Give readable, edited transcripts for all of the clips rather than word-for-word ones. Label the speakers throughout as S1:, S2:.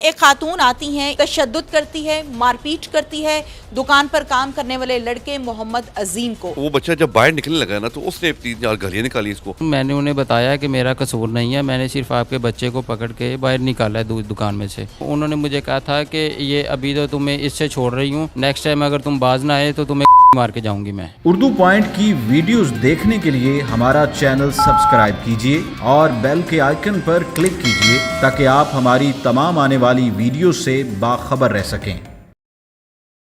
S1: एक खातून आती हैं, तशद्दुद करती है, मारपीट करती है दुकान पर काम करने वाले लड़के मोहम्मद अजीम को।
S2: वो बच्चा जब बाहर निकलने लगा ना तो उसने 3-4 गालियाँ निकाली इसको।
S3: मैंने उन्हें बताया कि मेरा कसूर नहीं है, मैंने सिर्फ आपके बच्चे को पकड़ के बाहर निकाला है दुकान में से। उन्होंने मुझे कहा था कि ये अभी तो तुम्हें इससे छोड़ रही हूँ, नेक्स्ट टाइम अगर तुम बाज ना आए तो तुम्हें मार के जाऊंगी मैं।
S4: उर्दू पॉइंट की वीडियोस देखने के लिए हमारा चैनल सब्सक्राइब कीजिए और बेल के आइकन पर क्लिक कीजिए ताकि आप हमारी तमाम आने वाली वीडियो से बाखबर रह सकें।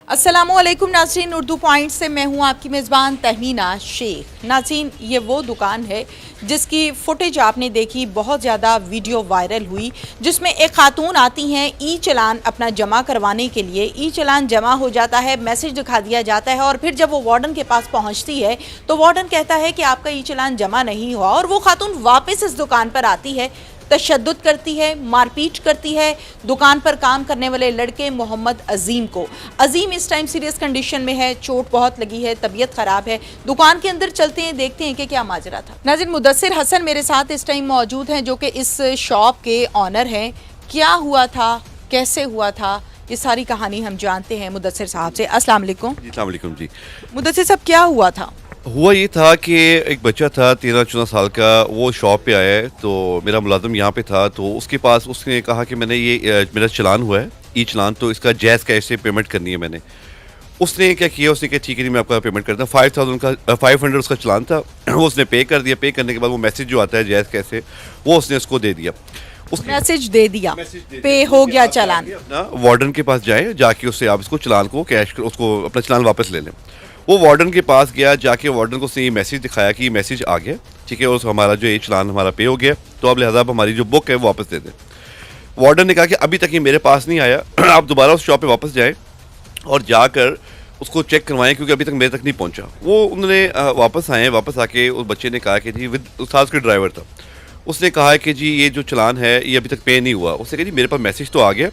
S1: अस्सलामुअलैकुम नाज़रीन, उर्दू पॉइंट से मैं हूं आपकी मेज़बान तहमीना शेख। नाज़रीन, ये वो दुकान है जिसकी फुटेज आपने देखी, बहुत ज़्यादा वीडियो वायरल हुई, जिसमें एक खातून आती हैं ई चलान अपना जमा करवाने के लिए। ई चलान जमा हो जाता है, मैसेज दिखा दिया जाता है और फिर जब वो वार्डन के पास पहुंचती है तो वार्डन कहता है कि आपका ई चलान जमा नहीं हुआ और वो खातून वापस इस दुकान पर आती है, तशद्दुद करती है, मारपीट करती है दुकान पर काम करने वाले लड़के मोहम्मद अजीम को। अजीम इस टाइम सीरियस कंडीशन में है, चोट बहुत लगी है, तबीयत ख़राब है। दुकान के अंदर चलते हैं, देखते हैं कि क्या माजरा था। नाज़रीन, मुदस्सिर हसन मेरे साथ इस टाइम मौजूद हैं जो कि इस शॉप के ऑनर हैं। क्या हुआ था, कैसे हुआ था, ये सारी कहानी हम जानते हैं मुदस्सिर साहब से। अस्सलाम वालेकुम।
S2: अस्सलाम वालेकुम जी।
S1: मुदस्सिर साहब, क्या हुआ था?
S2: हुआ ये था कि एक बच्चा था 13-14 साल का, वो शॉप पे आया है तो मेरा मुलाजिम यहाँ पे था, तो उसके पास उसने कहा कि मैंने ये मेरा चलान हुआ है, ई चलान, तो इसका जैज़ कैश से पेमेंट करनी है मैंने। उसने क्या किया, उसने कहा ठीक है जी मैं आपका पेमेंट करता हूँ। 500 उसका चलान था, वो उसने पे कर दिया। पे करने के बाद वो मैसेज जो आता है जैज़ कैश से, वो उसने उसको दे दिया।
S1: मैसेज दे दिया, पे हो गया चलान।
S2: अपना वार्डन के पास जाए, जाके उससे आप इसको चलान को कैश उसको अपना चलान वापस ले लें। वो वार्डन के पास गया, जाके वार्डन को उसने ये मैसेज दिखाया कि ये मैसेज आ गया, ठीक है, और हमारा जो ये चलान हमारा पे हो गया, तो अब लिहाजा आप हमारी जो बुक है वो वापस दे दें। वार्डन ने कहा कि अभी तक ये मेरे पास नहीं आया, आप दोबारा उस शॉप पे वापस जाएं और जाकर उसको चेक करवाएं क्योंकि अभी तक मेरे तक नहीं पहुंचा। वो उन्होंने वापस आए, वापस आके उस बच्चे ने कहा कि जी विद साथ उसके ड्राइवर था, उसने कहा कि जी ये जो चलान है ये अभी तक पे नहीं हुआ। उसने कहा जी मेरे पास मैसेज तो आ गया,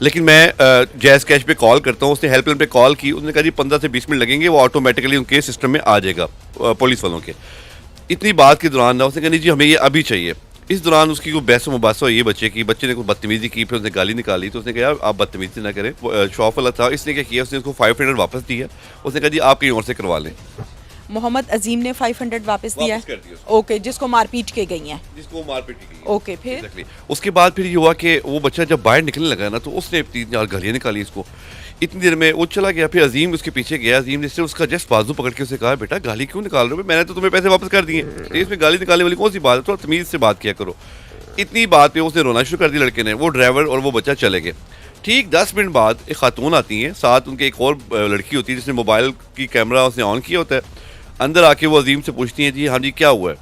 S2: लेकिन मैं जैज़ कैश पे कॉल करता हूँ। उसने हेल्पलाइन पे कॉल की, उसने कहा जी 15 से 20 मिनट लगेंगे, वो ऑटोमेटिकली उनके सिस्टम में आ जाएगा पुलिस वालों के। इतनी बात के दौरान ना उसने कहा नहीं जी हमें ये अभी चाहिए। इस दौरान उसकी कोई बहस मुबासा हुई है बच्चे ने कोई बदतमीजी की, फिर उसने गाली निकाली। तो उसने कहा यार आप बदतमीजी ना करें, शॉप वाला था, इसने क्या किया, उसने उसको 500 वापस दिया। उसने कहा जी आप कहीं और से करवा लें।
S1: मोहम्मद अजीम ने 500 वापस दिया है। ओके, जिसको मारपीट के गई हैं,
S2: जिसको मारपीट की गई।
S1: ओके, फिर
S2: उसके बाद फिर ये हुआ कि वो बच्चा जब बाहर निकलने लगा ना तो उसने 3-4 गालियाँ निकाली इसको। इतनी देर में वो चला गया, फिर अजीम उसके पीछे गया। अजीम ने सिर्फ उसका जस्ट बाजू पकड़ के उसे कहा बेटा गाली क्यों निकाल रहे हो, मैंने तो तुम्हें पैसे वापस कर दिए, इसमें गाली निकालने वाली कौन सी बात है, थोड़ा तमीज़ से बात किया करो। इतनी बात पे उसने रोना शुरू कर दिया लड़के ने। वो ड्राइवर और वो बच्चा चले गए। ठीक 10 मिनट बाद एक खातून आती हैं, साथ उनके एक और लड़की होती है जिसने मोबाइल की कैमरा उसने ऑन किया होता है। अंदर आके वो अजीम से पूछती हैं जी हाँ जी क्या हुआ है।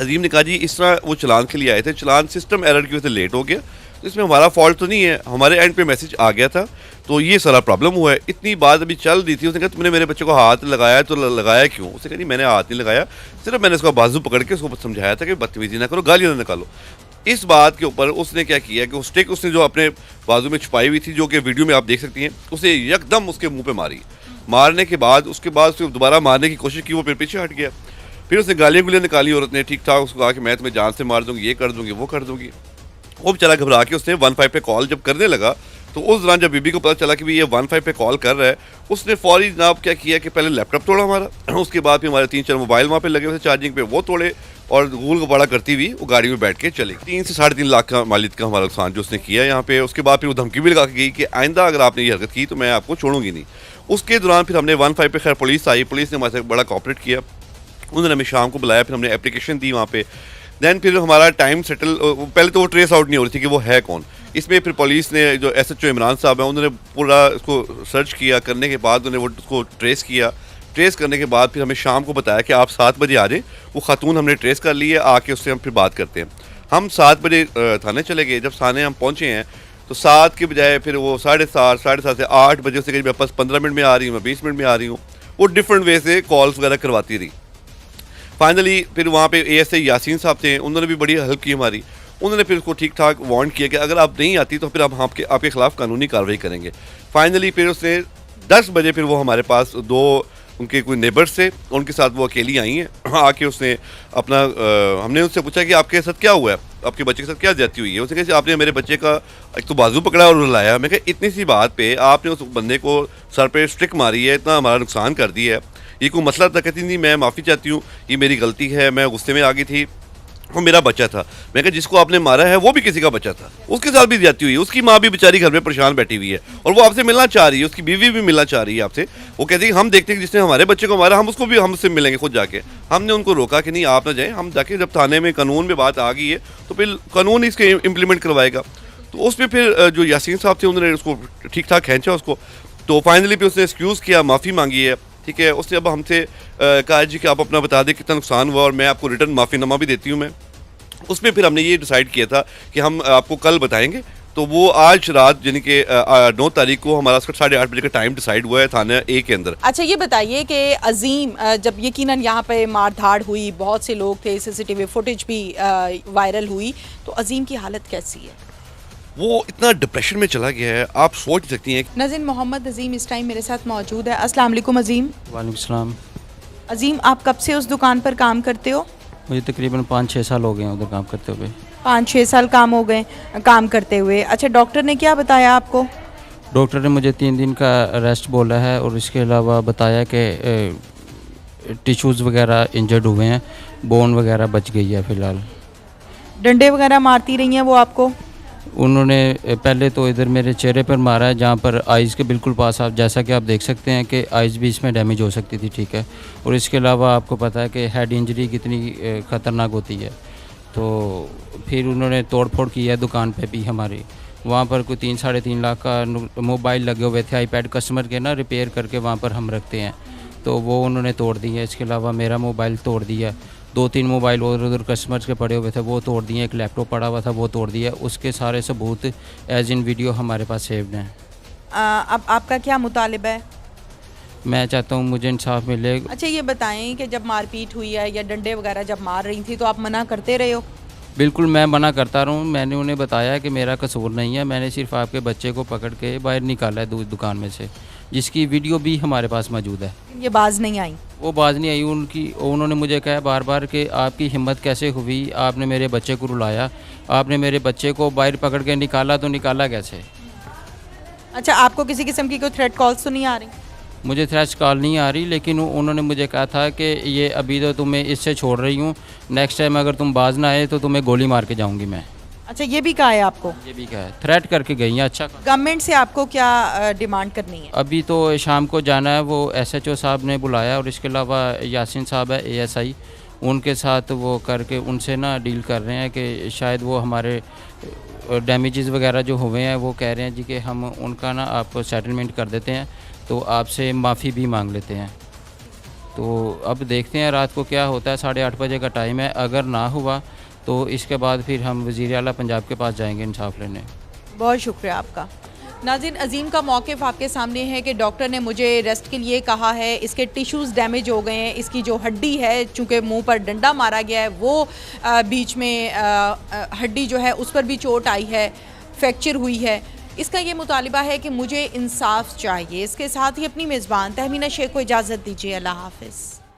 S2: अजीम ने कहा जी इस तरह वो चलान के लिए आए थे, चलान सिस्टम एरर की वजह से लेट हो गया, तो इसमें हमारा फॉल्ट तो नहीं है, हमारे एंड पे मैसेज आ गया था, तो ये सारा प्रॉब्लम हुआ है। इतनी बात अभी चल रही थी। उसने कहा तुमने मेरे बच्चे को हाथ लगाया, तो लगाया क्यों? उसने कहा जी मैंने हाथ नहीं लगाया, सिर्फ मैंने उसका बाजू पकड़ के उसको समझाया था कि बदतमीजी ना करो, गालियाँ ना निकालो। इस बात के ऊपर उसने क्या किया कि वो स्टिक उसने जो अपने बाजू में छुपाई हुई थी, जो कि वीडियो में आप देख सकती हैं, उसे एकदम उसके मुंह पे मारी। मारने के बाद उसके दोबारा मारने की कोशिश की, वो फिर पीछे हट गया। फिर उसने गालियाँ गुलियाँ निकाली औरत ने, ठीक ठाक उसको कहा कि मैं तुम्हें जान से मार दूंगी, ये कर दूंगी, वो कर दूंगी। वो बेचारा घबरा के उसने 15 पे कॉल जब करने लगा, तो उस दौरान जब बीबी को पता चला कि ये 15 पे कॉल कर रहा है, उसने फौरी जनाब क्या किया कि पहले लैपटॉप तोड़ा हमारा, उसके बाद फिर हमारे 3-4 मोबाइल वहाँ पे लगे हुए थे चार्जिंग पे, वो तोड़े और गूल गबाड़ा करती हुई वो गाड़ी में बैठ के चली। 3 से 3.5 लाख का मालिक का हमारा नुकसान जो उसने किया यहाँ पे। उसके बाद फिर वो धमकी भी लगा के गई कि आइंदा अगर आपने ये हरकत की तो मैं आपको छोड़ूंगी नहीं। उसके दौरान फिर हमने 15 पे खैर पुलिस आई, पुलिस ने हमारे साथ बड़ा कोऑपरेट किया, उन्होंने हमें शाम को बुलाया, फिर हमने एप्लीकेशन दी वहाँ पे। दैन फिर हमारा टाइम सेटल, पहले तो वो ट्रेस आउट नहीं हो रही थी कि वो है कौन। इसमें फिर पुलिस ने जो SHO इमरान साहब हैं उन्होंने पूरा उसको सर्च किया, करने के बाद उन्होंने वो उसको ट्रेस किया। ट्रेस करने के बाद फिर हमें शाम को बताया कि आप 7 बजे आ जाए। वो खातून हमने ट्रेस कर ली है, आके उससे हम फिर बात करते हैं। हम 7 बजे थाने चले गए। जब थाने हम पहुँचे हैं तो 7 के बजाय फिर वो 7:30 से 8 बजे से मेरे पास 15 मिनट में आ रही हूँ, मैं 20 मिनट में आ रही हूँ। वो डिफरेंट वे से कॉल्स वगैरह करवाती रही। फाइनली फिर वहाँ पे ASI यासीन साहब थे, उन्होंने भी बड़ी हेल्प की हमारी। उन्होंने फिर उसको ठीक ठाक वार्न किया कि अगर आप नहीं आती तो फिर हम आपके खिलाफ कानूनी कार्रवाई करेंगे। फाइनली फिर उसने 10 बजे फिर वो हमारे पास 2 उनके कोई नेबर्स थे, उनके साथ वो अकेली आई हैं। आके उसने अपना हमने उनसे पूछा कि आपके साथ क्या हुआ है। आपके बच्चे के साथ क्या ज्यादती हुई है? उसने कहा आपने मेरे बच्चे का एक तो बाजू पकड़ा और रुलाया। मैं कहा इतनी सी बात पे आपने उस बंदे को सर पे स्ट्रिक मारी है, इतना हमारा नुकसान कर दिया है, ये कोई मसला था? कहती नहीं मैं माफ़ी चाहती हूँ, ये मेरी गलती है, मैं गुस्से में आ गई थी, वो मेरा बच्चा था। मैं कहा जिसको आपने मारा है वो भी किसी का बच्चा था, उसके साथ भी ज्यादती हुई है, उसकी माँ भी बेचारी घर में परेशान बैठी हुई है और वो आपसे मिलना चाह रही है, उसकी बीवी भी मिलना चाह रही है आपसे। वो कहती है कि हम देखते हैं कि जिसने हमारे बच्चे को मारा हम उसको भी हमसे मिलेंगे खुद जाके। हमने उनको रोका कि नहीं आप ना जाएं, हम जाके जब थाने में कानून में बात आ गई है तो फिर कानून इसके इम्प्लीमेंट करवाएगा। तो उसमें फिर जो यासीन साहब थे उन्होंने उसको ठीक ठाक खींचा उसको, तो फाइनली फिर उसने एक्सक्यूज़ किया, माफ़ी मांगी है, ठीक है। उसने अब हमसे कहा जी कि आप अपना बता दें कितना नुकसान हुआ और मैं आपको रिटर्न माफ़ीनामा भी देती हूँ मैं। उसमें फिर हमने ये डिसाइड किया था कि हम आपको कल बताएंगे। तो वो आज रात यानी कि 9 तारीख को हमारा 8:30 बजे का टाइम डिसाइड हुआ है थाना ए के अंदर।
S1: अच्छा ये बताइए कि अजीम जब यकीनन यहाँ पे मार धाड़ हुई, बहुत से लोग थे, सीसीटीवी फुटेज भी वायरल हुई, तो अजीम की हालत कैसी है?
S2: वो इतना डिप्रेशन में चला गया है, आप सोच सकती हैं।
S1: नाज़रीन, मोहम्मद अजीम इस टाइम मेरे साथ मौजूद है। अस्सलाम वालेकुम अजीम।
S3: वालेकुम सलाम।
S1: अजीम, आप कब से उस दुकान पर काम करते हो?
S3: मुझे तकरीबन 5-6 साल हो गए हैं उधर काम करते हुए।
S1: 5-6 साल काम हो गए काम करते हुए। अच्छा, डॉक्टर ने क्या बताया आपको?
S3: डॉक्टर ने मुझे 3 दिन का रेस्ट बोला है और इसके अलावा बताया कि टिश्यूज़ वगैरह इंजर्ड हुए हैं, बोन वगैरह बच गई है फ़िलहाल।
S1: डंडे वगैरह मारती रही हैं वो आपको?
S3: उन्होंने पहले तो इधर मेरे चेहरे पर मारा है, जहाँ पर आइज़ के बिल्कुल पास, आप जैसा कि आप देख सकते हैं कि आइज़ भी इसमें डैमेज हो सकती थी, ठीक है। और इसके अलावा आपको पता है कि हेड इंजरी कितनी ख़तरनाक होती है। तो फिर उन्होंने तोड़ फोड़ की है दुकान पे भी हमारी। वहाँ पर कोई 3-3.5 लाख का मोबाइल लगे हुए थे, आईपैड कस्टमर के ना रिपेयर करके वहाँ पर हम रखते हैं, तो वो उन्होंने तोड़ दी है। इसके अलावा मेरा मोबाइल तोड़ दिया, 2-3 मोबाइल और उधर कस्टमर्स के पड़े हुए थे वो तोड़ दिए, एक लैपटॉप पड़ा हुआ था वो तोड़ दिया। उसके सारे सबूत एज इन वीडियो हमारे पास सेव्ड हैं।
S1: अब आपका क्या मुतालिबा है?
S3: मैं चाहता हूँ मुझे इंसाफ मिले।
S1: अच्छा ये बताएं कि जब मारपीट हुई है या डंडे वगैरह जब मार रही थी तो आप मना करते रहे हो?
S3: बिल्कुल मैं मना करता रहा हूँ। मैंने उन्हें बताया कि मेरा कसूर नहीं है, मैंने सिर्फ आपके बच्चे को पकड़ के बाहर निकाला है दुकान में से, जिसकी वीडियो भी हमारे पास मौजूद है।
S1: ये बाज नहीं आई?
S3: वो बाज नहीं आई उन्होंने मुझे कहा बार बार कि आपकी हिम्मत कैसे हुई, आपने मेरे बच्चे को रुलाया, आपने मेरे बच्चे को बाहर पकड़ के निकाला, तो निकाला कैसे?
S1: अच्छा, आपको किसी किस्म की कोई थ्रेट कॉल्स तो नहीं आ रही?
S3: मुझे थ्रेट कॉल नहीं आ रही, लेकिन उन्होंने मुझे कहा था कि ये अभी तो तुम्हें इससे छोड़ रही हूँ, नेक्स्ट टाइम अगर तुम बाज ना आए तो तुम्हें गोली मार के जाऊँगी मैं।
S1: अच्छा, ये भी कहा है आपको?
S3: ये भी कहा है, थ्रेट करके गई हैं। अच्छा,
S1: गवर्नमेंट से आपको क्या डिमांड करनी है?
S3: अभी तो शाम को जाना है, वो SHO साहब ने बुलाया और इसके अलावा यासीन साहब है ASI, उनके साथ वो करके उनसे ना डील कर रहे हैं कि शायद वो हमारे डैमेजेस वगैरह जो हुए हैं वो कह रहे हैं जी कि हम उनका ना आपको सेटलमेंट कर देते हैं, तो आपसे माफ़ी भी मांग लेते हैं। तो अब देखते हैं रात को क्या होता है। 8:30 बजे का टाइम है, अगर ना हुआ तो इसके बाद फिर हम वज़ीर आला पंजाब के पास जाएंगे इंसाफ लेने।
S1: बहुत शुक्रिया आपका। नाज़रीन, अजीम का मौक़िफ़ आपके सामने है कि डॉक्टर ने मुझे रेस्ट के लिए कहा है, इसके टिश्यूज़ डैमेज हो गए हैं, इसकी जो हड्डी है चूँकि मुंह पर डंडा मारा गया है वो बीच में हड्डी जो है उस पर भी चोट आई है, फ्रैक्चर हुई है। इसका ये मुतालिबा है कि मुझे इंसाफ चाहिए। इसके साथ ही अपनी मेज़बान तहमीना शेख को इजाज़त दीजिए। अल्लाह हाफ़िज़।